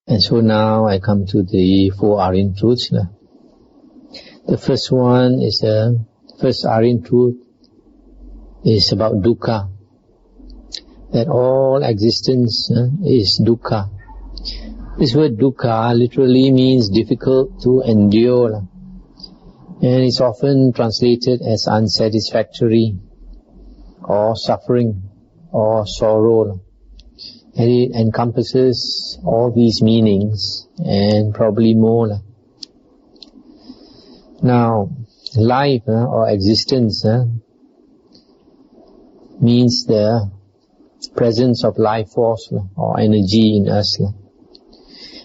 And so now I come to the 4 Ariyan truths. The first one is first Ariyan truth is about dukkha. That all existence is dukkha. This word dukkha literally means difficult to endure. And it's often translated as unsatisfactory or suffering or sorrow. And it encompasses all these meanings and probably more. Now, life or existence means the presence of life force or energy in us.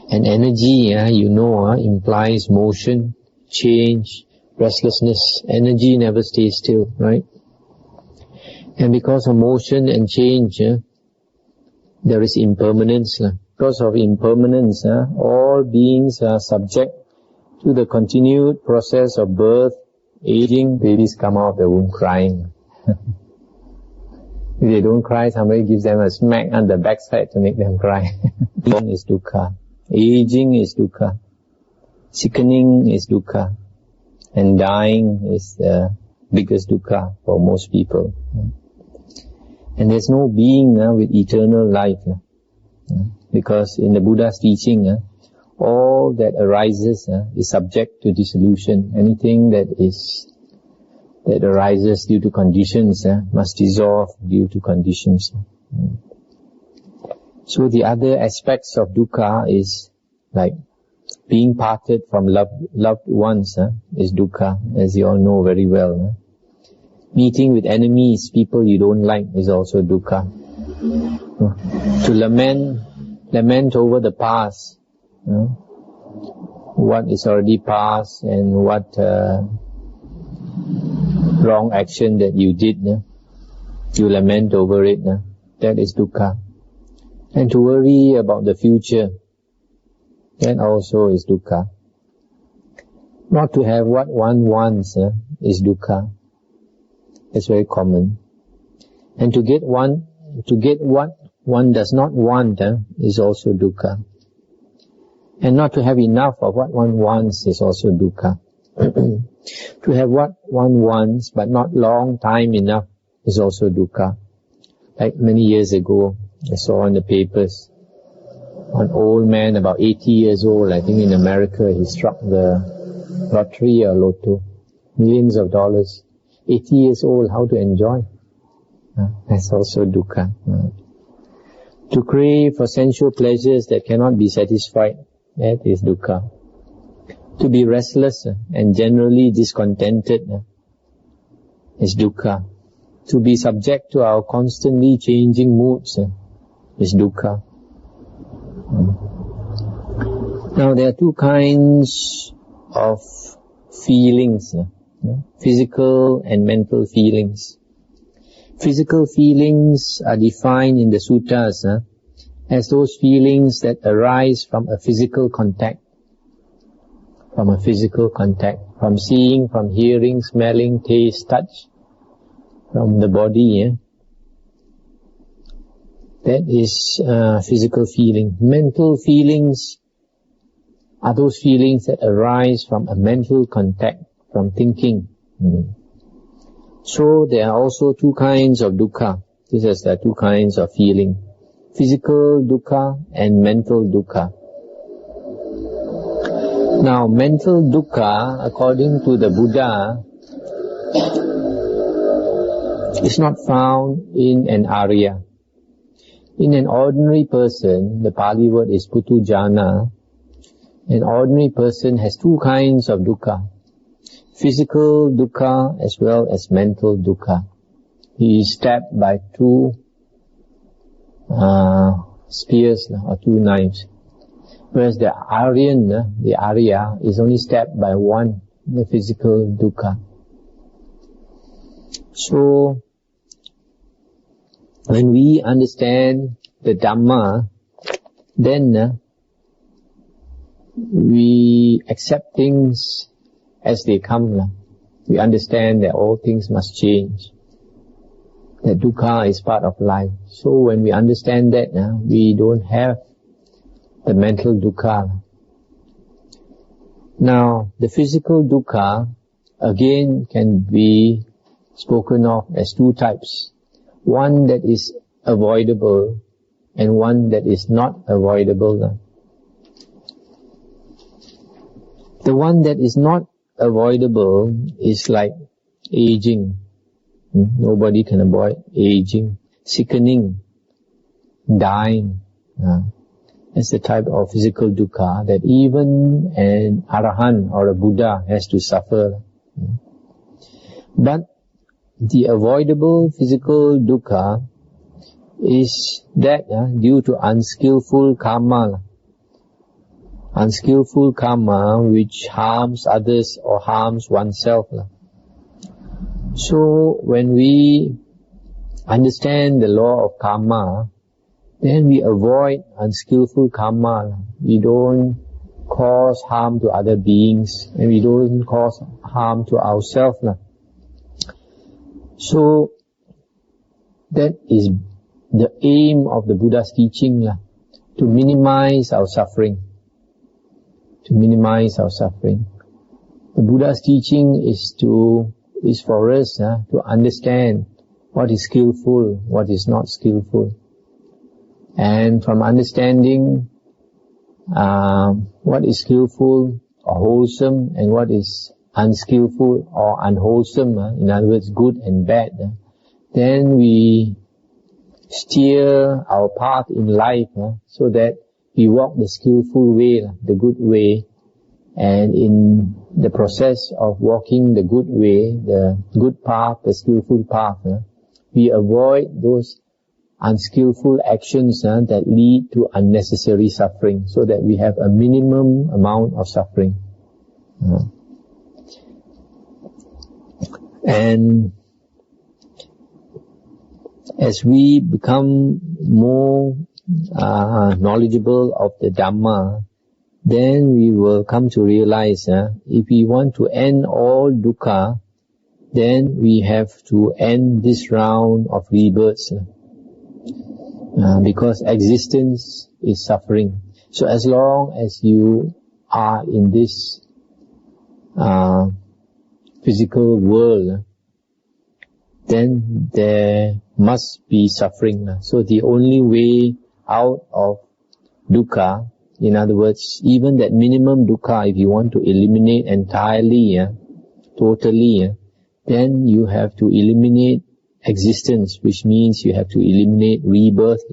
And energy, implies motion, change, restlessness. Energy never stays still, right? And because of motion and change, there is impermanence. Because of impermanence, all beings are subject to the continued process of birth, aging. Babies come out of the womb crying. If they don't cry, somebody gives them a smack on the backside to make them cry. Born is dukkha. Aging is dukkha. Sickening is dukkha. And dying is the biggest dukkha for most people. And there's no being with eternal life. Because in the Buddha's teaching, all that arises is subject to dissolution. Anything that arises due to conditions must dissolve due to conditions. So the other aspects of dukkha is like being parted from loved ones is dukkha, as you all know very well. Meeting with enemies, people you don't like, is also dukkha. To lament over the past, what is already past and what wrong action that you did, you lament over it, that is dukkha. And to worry about the future, that also is dukkha. Not to have what one wants is dukkha. It's very common. And to get what one does not want is also dukkha. And not to have enough of what one wants is also dukkha. To have what one wants but not long time enough is also dukkha. Like many years ago, I saw in the papers, an old man about 80 years old, I think in America, he struck the lottery or lotto, millions of dollars. 80 years old, how to enjoy? That's also dukkha. To crave for sensual pleasures that cannot be satisfied, that is dukkha. To be restless and generally discontented is dukkha. To be subject to our constantly changing moods is dukkha. Now there are 2 kinds of feelings. Physical and mental feelings. Physical feelings are defined in the suttas as those feelings that arise from a physical contact. From seeing, from hearing, smelling, taste, touch, from the body. That is physical feeling. Mental feelings are those feelings that arise from a mental contact, from thinking. So there are also 2 kinds of dukkha. This is the 2 kinds of feeling. Physical dukkha and mental dukkha. Now mental dukkha, according to the Buddha, is not found in an Arya. In an ordinary person, the Pali word is putujana. An ordinary person has 2 kinds of dukkha. Physical dukkha as well as mental dukkha. He is stabbed by 2 spears or 2 knives. Whereas the Ariyan, the Arya, is only stabbed by 1, the physical dukkha. So, when we understand the Dhamma, then we accept things as they come. We understand that all things must change. That dukkha is part of life. So when we understand that, we don't have the mental dukkha. Now, the physical dukkha, again, can be spoken of as two types. One that is avoidable and one that is not avoidable. The one that is not avoidable is like aging. Nobody can avoid aging, sickening, dying. It's the type of physical dukkha that even an Arahant or a Buddha has to suffer. But the avoidable physical dukkha is that due to unskillful karma. Unskillful karma which harms others or harms oneself. So when we understand the law of karma, then we avoid unskillful karma. We don't cause harm to other beings and we don't cause harm to ourselves. So that is the aim of the Buddha's teaching, to minimize our suffering. To minimize our suffering. The Buddha's teaching is for us to understand what is skillful, what is not skillful. And from understanding what is skillful or wholesome and what is unskillful or unwholesome, in other words, good and bad, then we steer our path in life so that we walk the skillful way, the good way, and in the process of walking the good way, the good path, the skillful path, we avoid those unskillful actions that lead to unnecessary suffering, so that we have a minimum amount of suffering. And as we become more knowledgeable of the Dhamma, then we will come to realize if we want to end all dukkha, then we have to end this round of rebirths. Because existence is suffering. So as long as you are in this physical world, then there must be suffering. So the only way out of dukkha, in other words, even that minimum dukkha, if you want to eliminate entirely, totally, then you have to eliminate existence, which means you have to eliminate rebirth.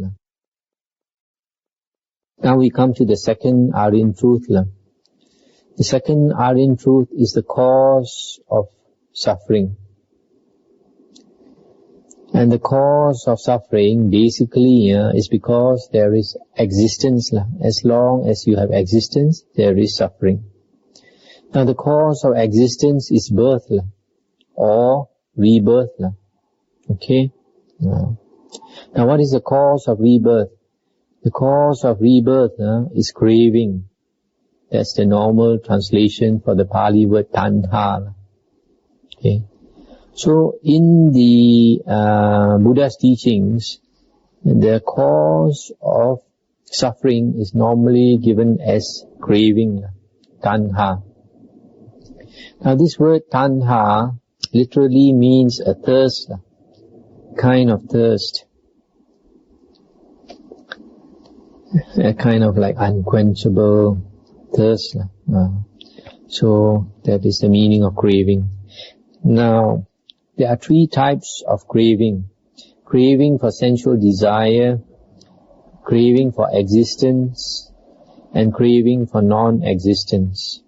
Now we come to the second Ariyan truth. The second Ariyan truth is the cause of suffering. And the cause of suffering basically is because there is existence. As long as you have existence, there is suffering. Now the cause of existence is birth or rebirth. Okay? Now what is the cause of rebirth? The cause of rebirth is craving. That's the normal translation for the Pali word tanha. Okay? So in the Buddha's teachings, the cause of suffering is normally given as craving, tanha. Now this word tanha literally means a thirst, kind of thirst, a kind of like unquenchable thirst. So that is the meaning of craving. Now, there are three types of craving. Craving for sensual desire, craving for existence, and craving for non-existence.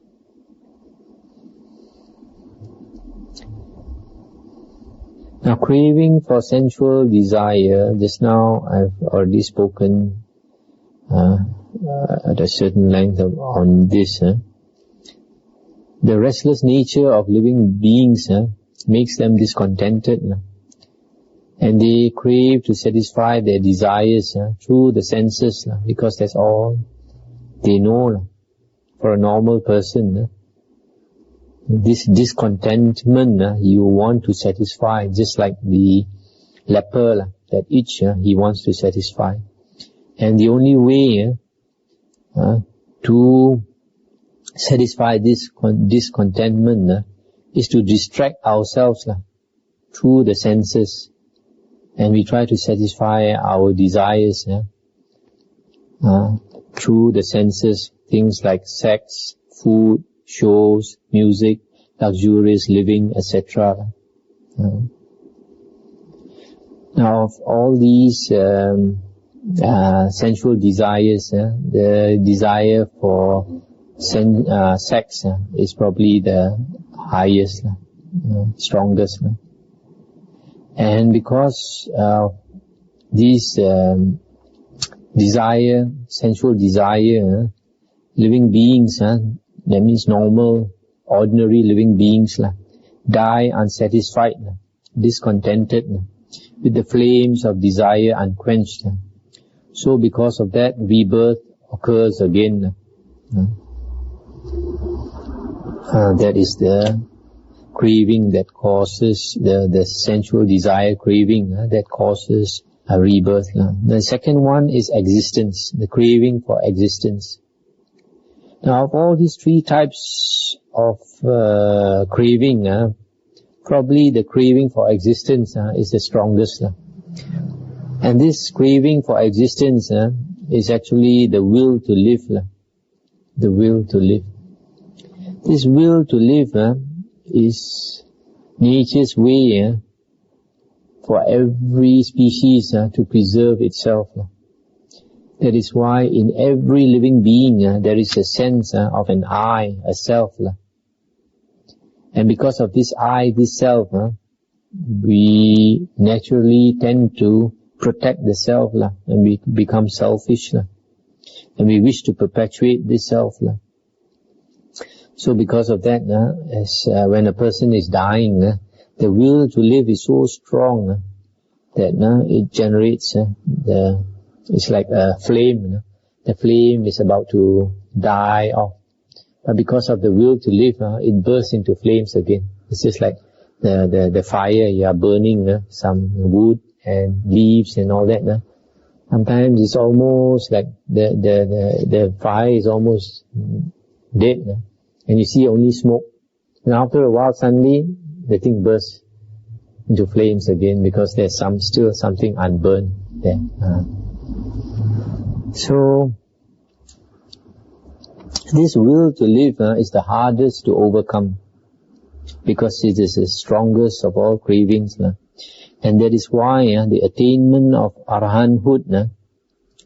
Now, craving for sensual desire, just now I've already spoken at a certain length on this. The restless nature of living beings makes them discontented, and they crave to satisfy their desires through the senses, because that's all they know. For a normal person, this discontentment you want to satisfy, just like the leper that itch he wants to satisfy. And the only way to satisfy this discontentment is to distract ourselves through the senses, and we try to satisfy our desires through the senses, things like sex, food, shows, music, luxurious living, etc. Now, of all these sensual desires, the desire for sex is probably the highest, strongest. And because this desire, sensual desire, living beings, that means normal, ordinary living beings, die unsatisfied, discontented, with the flames of desire unquenched. So because of that, rebirth occurs again. That is the craving that causes, the sensual desire craving that causes a rebirth. The second one is existence, the craving for existence. Now, of all these three types of craving, probably the craving for existence is the strongest. And this craving for existence is actually the will to live. The will to live. This will to live is nature's way for every species to preserve itself. That is why in every living being there is a sense of an I, a self. And because of this I, this self, we naturally tend to protect the self and we become selfish. And we wish to perpetuate this self. So because of that, when a person is dying, the will to live is so strong that it generates it's like a flame. The flame is about to die off. But because of the will to live, it bursts into flames again. It's just like the fire, you are burning some wood and leaves and all that. Sometimes it's almost like the fire is almost dead. And you see only smoke. And after a while, suddenly, the thing bursts into flames again because there's still something unburned there. So, this will to live is the hardest to overcome because it is the strongest of all cravings. And that is why the attainment of Arahanthood,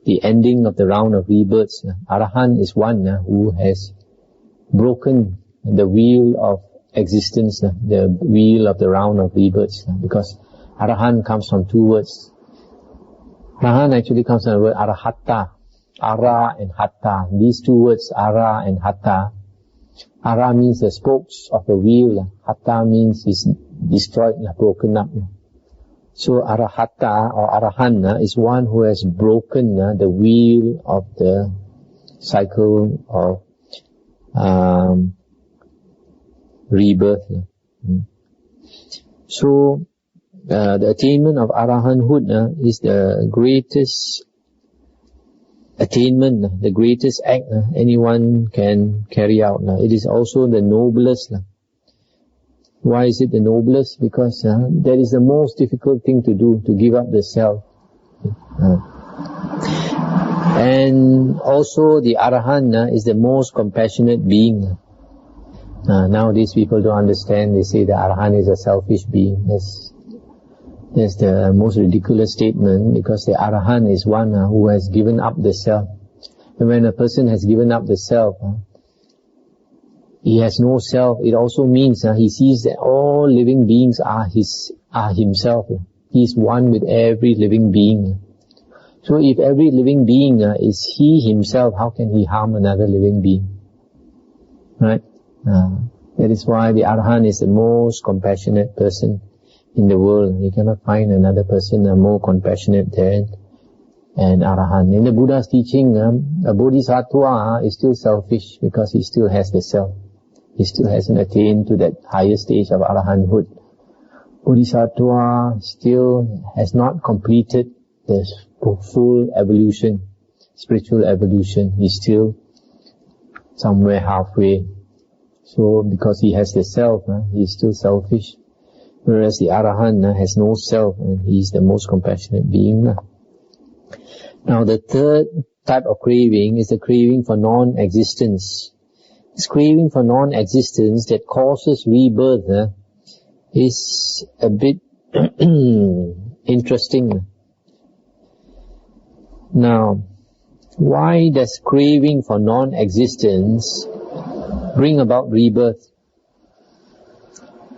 the ending of the round of rebirths, Arahant is one who has broken the wheel of existence, the wheel of the round of rebirths, because Arahant comes from two words. Arahant actually comes from the word Arahatta, Ara and Hatta. These two words, Ara and Hatta. Ara means the spokes of the wheel, Hatta means it's destroyed, broken up. So Arahatta or Arahant is one who has broken the wheel of the cycle of rebirth. So the attainment of Arahanthood is the greatest attainment, the greatest act anyone can carry out. It is also the noblest. Why is it the noblest? Because that is the most difficult thing to do, to give up the self. And also the Arahant is the most compassionate being. Nowadays people don't understand. They say the Arahant is a selfish being. That's the most ridiculous statement, because the Arahant is one who has given up the self. And when a person has given up the self, he has no self. It also means he sees that all living beings are himself. He is one with every living being. So if every living being is he himself, how can he harm another living being? Right? That is why the Arahant is the most compassionate person in the world. You cannot find another person more compassionate than an Arahant. In the Buddha's teaching, a Bodhisattva is still selfish because he still has the self. He still hasn't attained to that higher stage of Arahanthood. Bodhisattva still has not completed the full evolution, spiritual evolution. He still somewhere halfway. So because he has the self, he is still selfish. Whereas the Arahant has no self, and he is the most compassionate being. Now the third type of craving is the craving for non-existence. This craving for non-existence that causes rebirth is a bit interesting. Now, why does craving for non-existence bring about rebirth?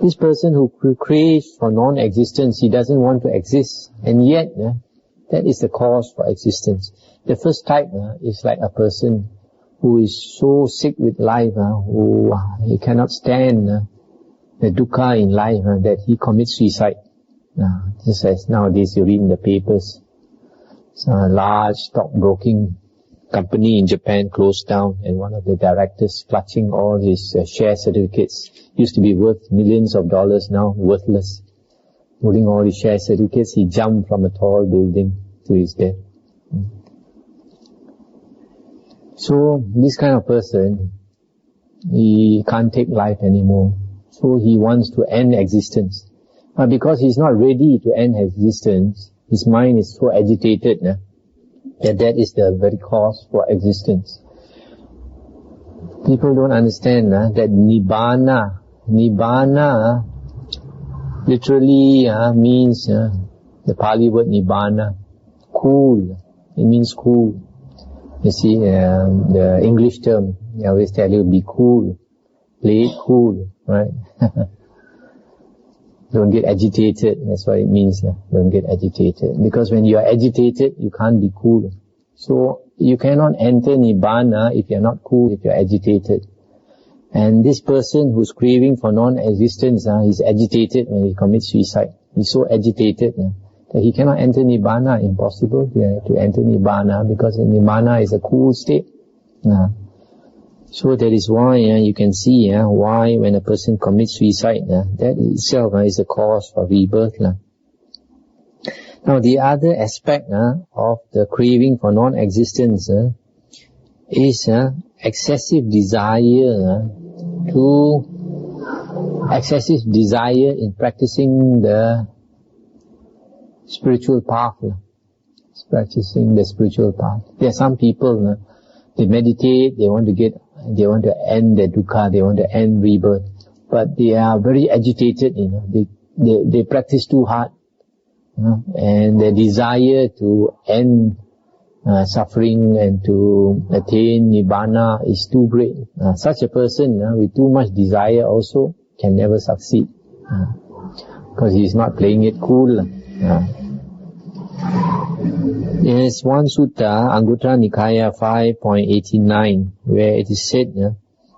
This person who craves for non-existence, he doesn't want to exist, and yet that is the cause for existence. The first type is like a person who is so sick with life, who he cannot stand the dukkha in life, that he commits suicide. Just as nowadays you read in the papers, a large stockbroking company in Japan closed down, and one of the directors clutching all his share certificates, used to be worth millions of dollars, now worthless. Holding all his share certificates, he jumped from a tall building to his death. So this kind of person, he can't take life anymore. So he wants to end existence. But because he's not ready to end existence, his mind is so agitated that is the very cause for existence. People don't understand that Nibbana literally means the Pali word Nibbana, cool. It means cool. You see, the English term, I always tell you, be cool, play it cool, right? Don't get agitated, that's what it means. Don't get agitated. Because when you are agitated, you can't be cool. So, you cannot enter Nibbana if you are not cool, if you are agitated. And this person who's craving for non-existence, he's agitated when he commits suicide. He's so agitated that he cannot enter Nibbana. Impossible to enter Nibbana, because Nibbana is a cool state. So that is why you can see why when a person commits suicide, that itself is a cause for rebirth. Now the other aspect of the craving for non-existence is excessive desire in practicing the spiritual path. Practicing the spiritual path. There are some people, they meditate, they want to end their dukkha, they want to end rebirth, but they are very agitated, they practice too hard, and their desire to end suffering and to attain Nibbana is too great. Such a person with too much desire also can never succeed, because he is not playing it cool. There's one sutta, Anguttara Nikaya 5.89, where it is said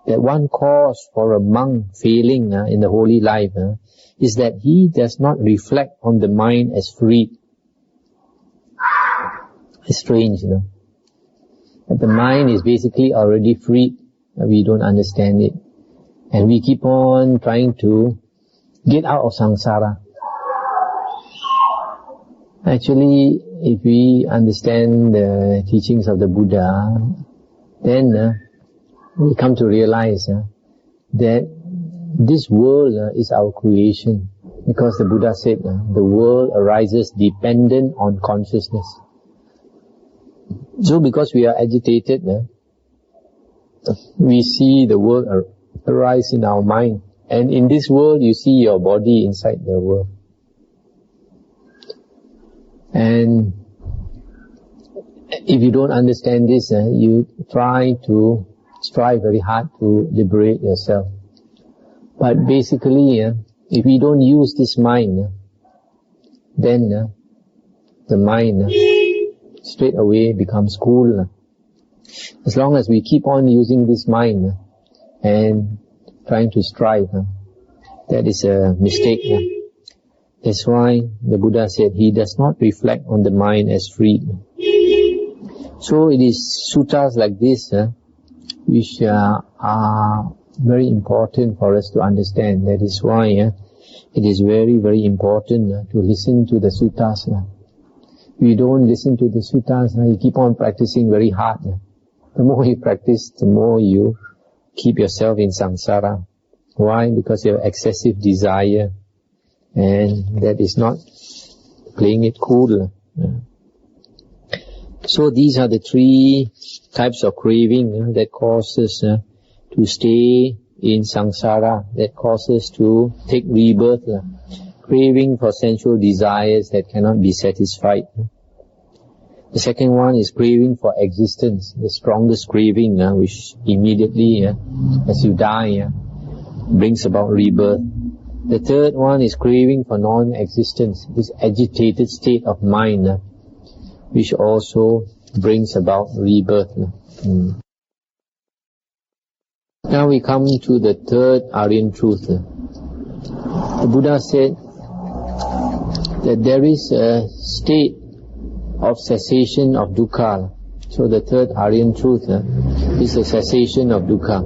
that one cause for a monk failing in the holy life is that he does not reflect on the mind as free. It's strange, that the mind is basically already free. We don't understand it. And we keep on trying to get out of samsara. Actually, if we understand the teachings of the Buddha, then we come to realize that this world is our creation. Because the Buddha said, the world arises dependent on consciousness. So because we are agitated, we see the world arise in our mind. And in this world, you see your body inside the world. And if you don't understand this, you strive very hard to liberate yourself. But basically, if we don't use this mind, then the mind straight away becomes cool. As long as we keep on using this mind and trying to strive, that is a mistake. That's why the Buddha said he does not reflect on the mind as free. So it is suttas like this which are very important for us to understand. That is why it is very, very important to listen to the suttas. If you don't listen to the suttas, you keep on practicing very hard. The more you practice, the more you keep yourself in samsara. Why? Because you have excessive desire, and that is not playing it cool. So these are the three types of craving that causes to stay in samsara, that causes to take rebirth. Craving for sensual desires that cannot be satisfied. The second one is craving for existence, the strongest craving, which immediately, as you die, brings about rebirth. The third one is craving for non-existence, this agitated state of mind, which also brings about rebirth. Now we come to the third Ariyan truth. The Buddha said that there is a state of cessation of dukkha. So the third Ariyan truth is the cessation of dukkha.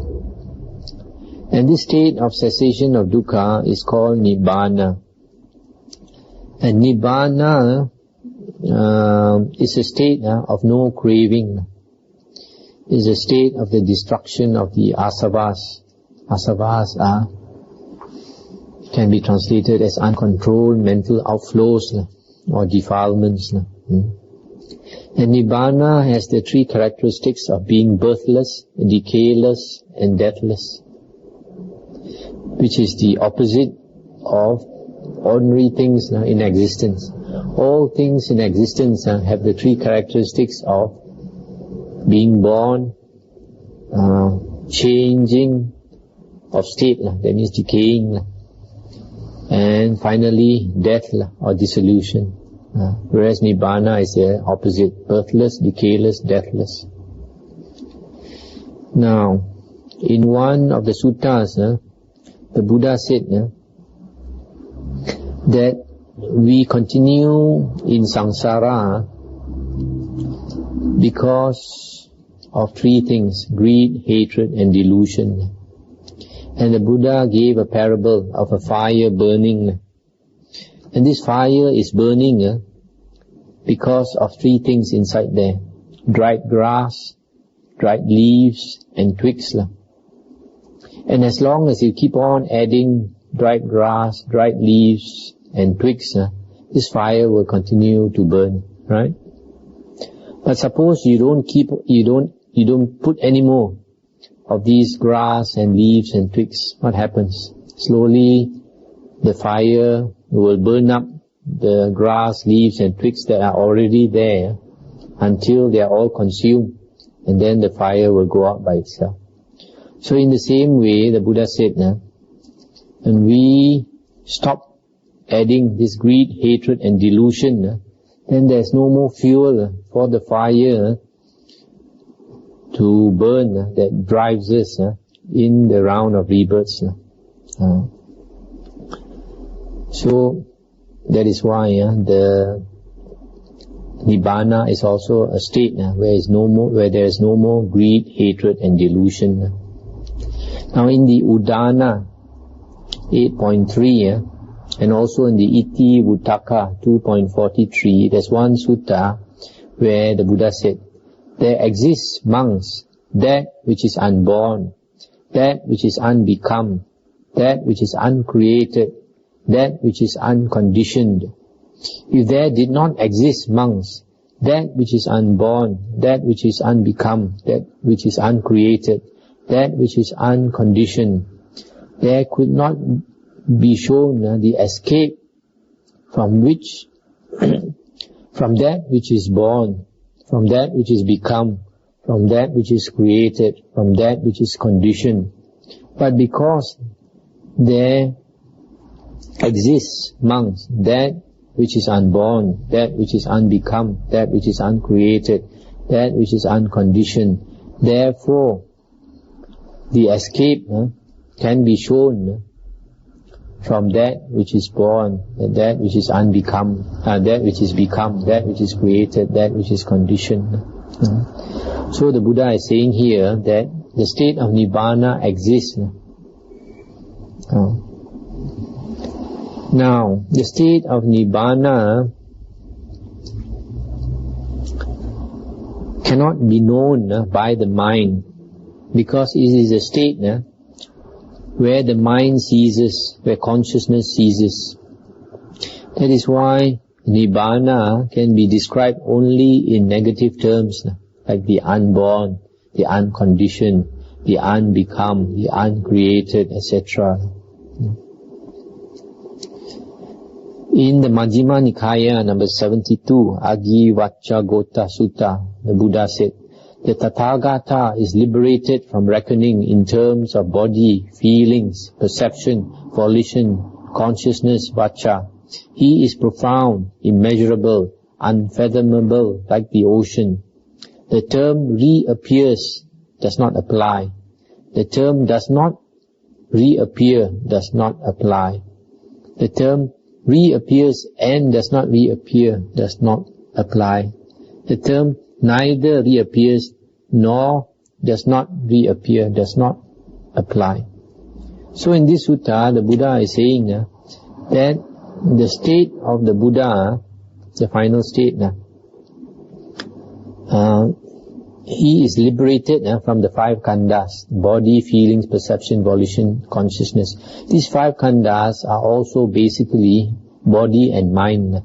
And this state of cessation of dukkha is called nibbana. And nibbana is a state of no craving. Is a state of the destruction of the asavas. Asavas can be translated as uncontrolled mental outflows or defilements. And nibbana has the three characteristics of being birthless, decayless, and deathless, which is the opposite of ordinary things in existence. All things in existence have the three characteristics of being born, changing of state, that means decaying, and finally death or dissolution. Whereas nibbana is the opposite, birthless, decayless, deathless. Now, in one of the suttas, the Buddha said that we continue in samsara because of three things: greed, hatred, and delusion. And the Buddha gave a parable of a fire burning. And this fire is burning because of three things inside there: dried grass, dried leaves, and twigs. And as long as you keep on adding dried grass, dried leaves, and twigs, this fire will continue to burn, right? But suppose you don't put any more of these grass and leaves and twigs. What happens? Slowly the fire will burn up the grass, leaves and twigs that are already there until they are all consumed, and then the fire will go out by itself. So in the same way, the Buddha said, when we stop adding this greed, hatred and delusion, then there's no more fuel for the fire to burn that drives us in the round of rebirths. So that is why the nibbana is also a state where there is no more greed, hatred and delusion. Now in the Udana 8.3 and also in the Iti Vuttaka 2.43, there's one sutta where the Buddha said, there exists amongst that which is unborn, that which is unbecome, that which is uncreated, that which is unconditioned. If there did not exist amongst that which is unborn, that which is unbecome, that which is uncreated, that which is unconditioned, there could not be shown the escape from that which is born, from that which is become, from that which is created, from that which is conditioned. But because there exists amongst that which is unborn, that which is unbecome, that which is uncreated, that which is unconditioned, therefore the escape can be shown from that which is born, that which is unbecome, that which is become, that which is created, that which is conditioned. So the Buddha is saying here that the state of nibbana exists. Now, the state of nibbana cannot be known by the mind. because it is a state where the mind ceases, where consciousness ceases. That is why Nibbana can be described only in negative terms, like the unborn, the unconditioned, the unbecome, the uncreated, etc. In the Majjhima Nikaya, number 72, Agi Vacca Gota Sutta, the Buddha said, the Tathagata is liberated from reckoning in terms of body, feelings, perception, volition, consciousness, vacca. He is profound, immeasurable, unfathomable, like the ocean. The term reappears does not apply. The term does not reappear does not apply. The term reappears and does not reappear does not apply. The term neither reappears nor does not reappear does not apply. So in this sutta, the Buddha is saying that the state of the Buddha, the final state, he is liberated from the five khandhas, body, feelings, perception, volition, consciousness. These five khandhas are also basically body and mind,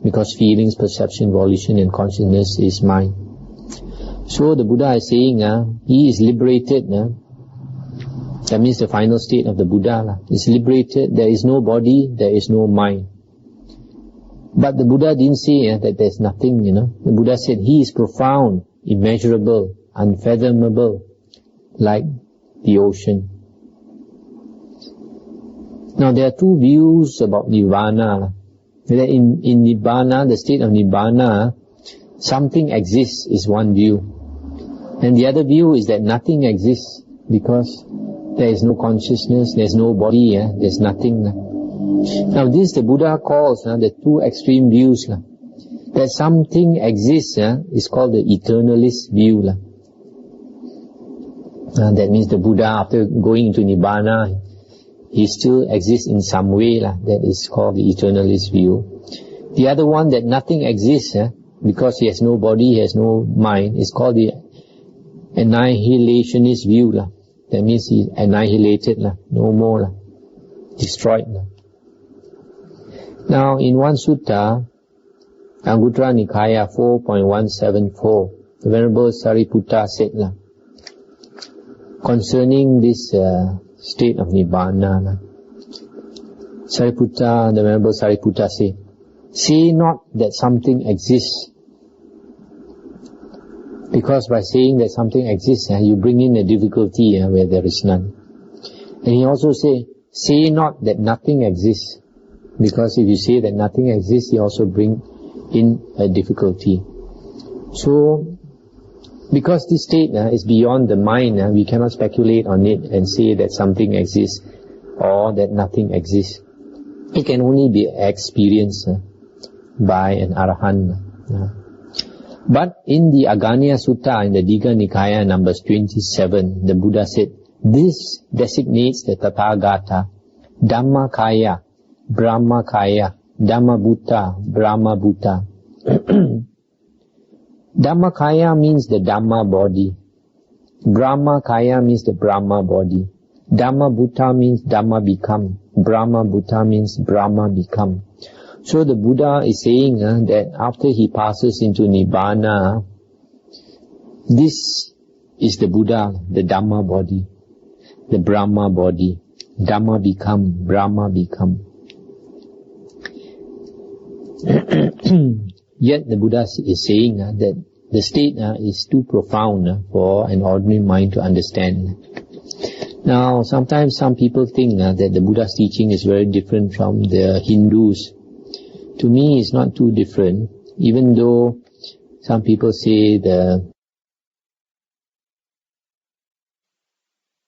because feelings, perception, volition and consciousness is mind. So the Buddha is saying he is liberated. That means the final state of the Buddha is liberated. There is no body, there is no mind. But the Buddha didn't say that there's nothing, The Buddha said he is profound, immeasurable, unfathomable, like the ocean. Now there are two views about Nibbana. In Nibbana, the state of Nibbana, something exists is one view. And the other view is that nothing exists because there is no consciousness, there is no body, there is nothing. Now this the Buddha calls the two extreme views. That something exists is called the eternalist view. That means the Buddha, after going into Nibbana, he still exists in some way. That is called the eternalist view. The other one, that nothing exists because he has no body, he has no mind, is called the annihilationist view. That means he is annihilated, no more, destroyed. Now in one sutta, Anguttara Nikaya 4.174, the Venerable Sariputta said concerning this state of Nibbana, Sariputta, the Venerable Sariputta said, say not that something exists, because by saying that something exists, you bring in a difficulty where there is none. And he also say not that nothing exists, because if you say that nothing exists, you also bring in a difficulty. So, because this state is beyond the mind, we cannot speculate on it and say that something exists or that nothing exists. It can only be experienced by an arahant. But in the Aganya Sutta, in the Digha Nikaya numbers 27, the Buddha said, this designates the Tathagata, Dhammakaya, Brahmakaya, Dhammavuddho, Brahmabuddha. Dhammakaya means the Dhamma body. Brahmakaya means the Brahma body. Dhammavuddho means Dhamma become. Brahmabuddha means Brahma become. So the Buddha is saying that after he passes into Nibbana, this is the Buddha, the Dhamma body, the Brahma body. Dhamma become, Brahma become. Yet the Buddha is saying that the state is too profound for an ordinary mind to understand. Now, sometimes some people think that the Buddha's teaching is very different from the Hindus. To me, it's not too different, even though some people say you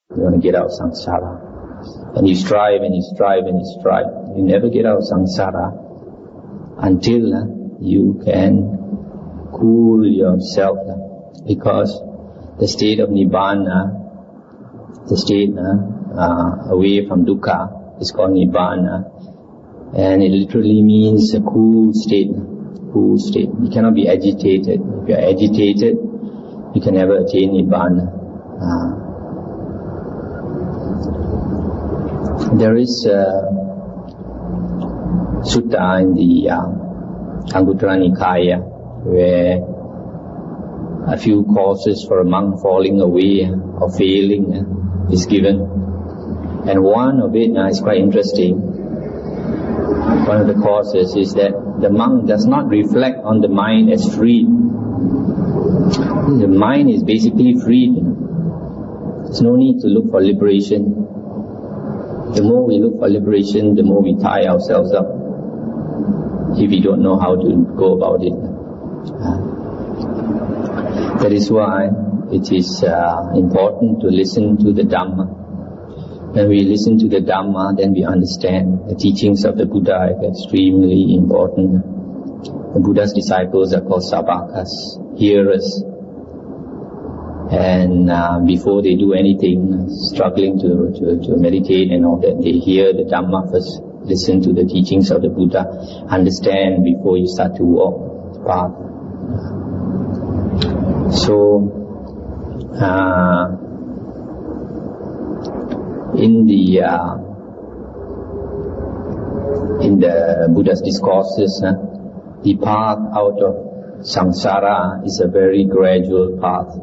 want to get out of samsara. And you strive and you strive and you strive. You never get out of samsara until you can cool yourself, because the state of Nibbana, the state away from dukkha, is called Nibbana, and it literally means a cool state. Cool state. You cannot be agitated. If you are agitated, you can never attain Nibbana. There is a sutta in the Anguttara Nikaya where a few causes for a monk falling away or failing is given. And one of it is quite interesting. One of the causes is that the monk does not reflect on the mind as free. The mind is basically free. There's no need to look for liberation. The more we look for liberation, the more we tie ourselves up if we don't know how to go about it. That is why it is important to listen to the Dhamma. When we listen to the Dhamma, then we understand the teachings of the Buddha are extremely important. The Buddha's disciples are called sabbakas, hearers. And before they do anything, struggling to meditate and all that, they hear the Dhamma first, listen to the teachings of the Buddha, understand before you start to walk the path. So, in the Buddha's discourses, the path out of samsara is a very gradual path.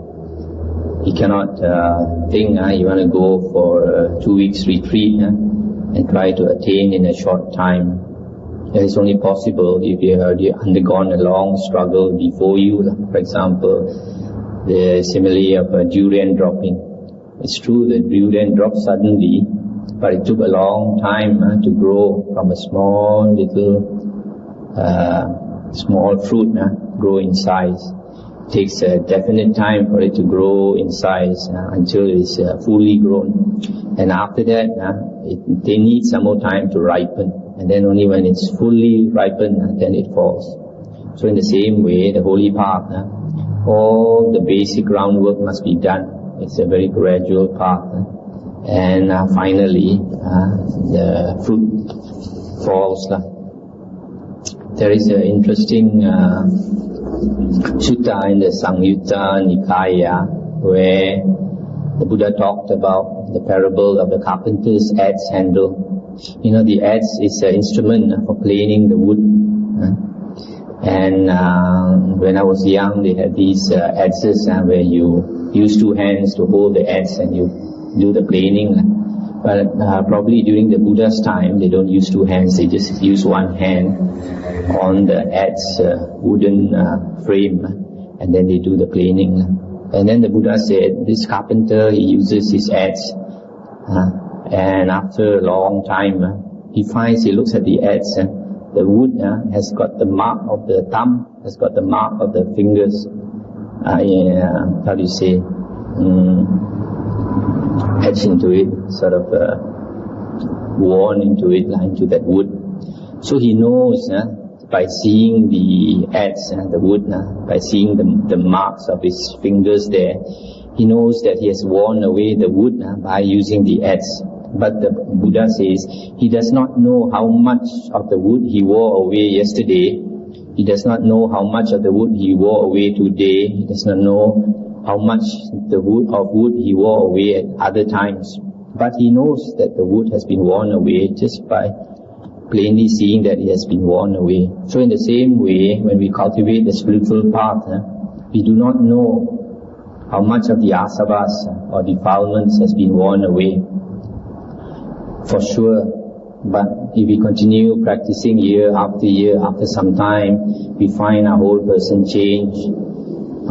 You cannot think you want to go for a 2 weeks retreat and try to attain in a short time. That is only possible if you have undergone a long struggle before you. For example, the simile of a durian dropping. It's true that durian dropped suddenly, but it took a long time to grow from a small fruit, grow in size. It takes a definite time for it to grow in size until it is fully grown. And after that, they need some more time to ripen. And then only when it's fully ripened, then it falls. So in the same way, the holy path, all the basic groundwork must be done. It's a very gradual path. And finally, the fruit falls. There is an interesting sutta in the Samyutta Nikaya where the Buddha talked about the parable of the carpenter's adze handle. You know, the adze is an instrument for planing the wood. And when I was young, they had these adzes where you use 2 hands to hold the adze and you do the planing. But probably during the Buddha's time, they don't use 2 hands, they just use 1 hand on the adze wooden frame, and then they do the planing. And then the Buddha said, this carpenter, he uses his adze, and after a long time, he looks at the adze, the wood has got the mark of the thumb, has got the mark of the fingers, how do you say, etched into it, sort of worn into it, into that wood. So he knows, by seeing the adze, the wood, by seeing the marks of his fingers there, he knows that he has worn away the wood by using the adze. But the Buddha says he does not know how much of the wood he wore away yesterday. He does not know how much of the wood he wore away today. He does not know how much of wood he wore away at other times. But he knows that the wood has been worn away just by plainly seeing that it has been worn away. So in the same way, when we cultivate the spiritual path, we do not know how much of the asavas or defilements has been worn away. For sure. But if we continue practicing year, after some time, we find our whole person change.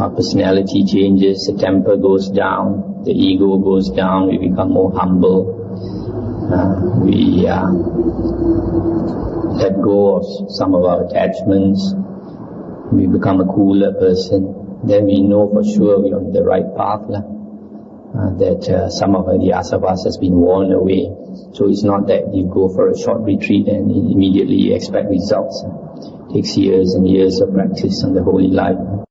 Our personality changes, the temper goes down, the ego goes down, we become more humble. We let go of some of our attachments. We become a cooler person. Then we know for sure we're on the right path. That some of the asavas has been worn away. So it's not that you go for a short retreat and immediately expect results. It takes years and years of practice on the holy life.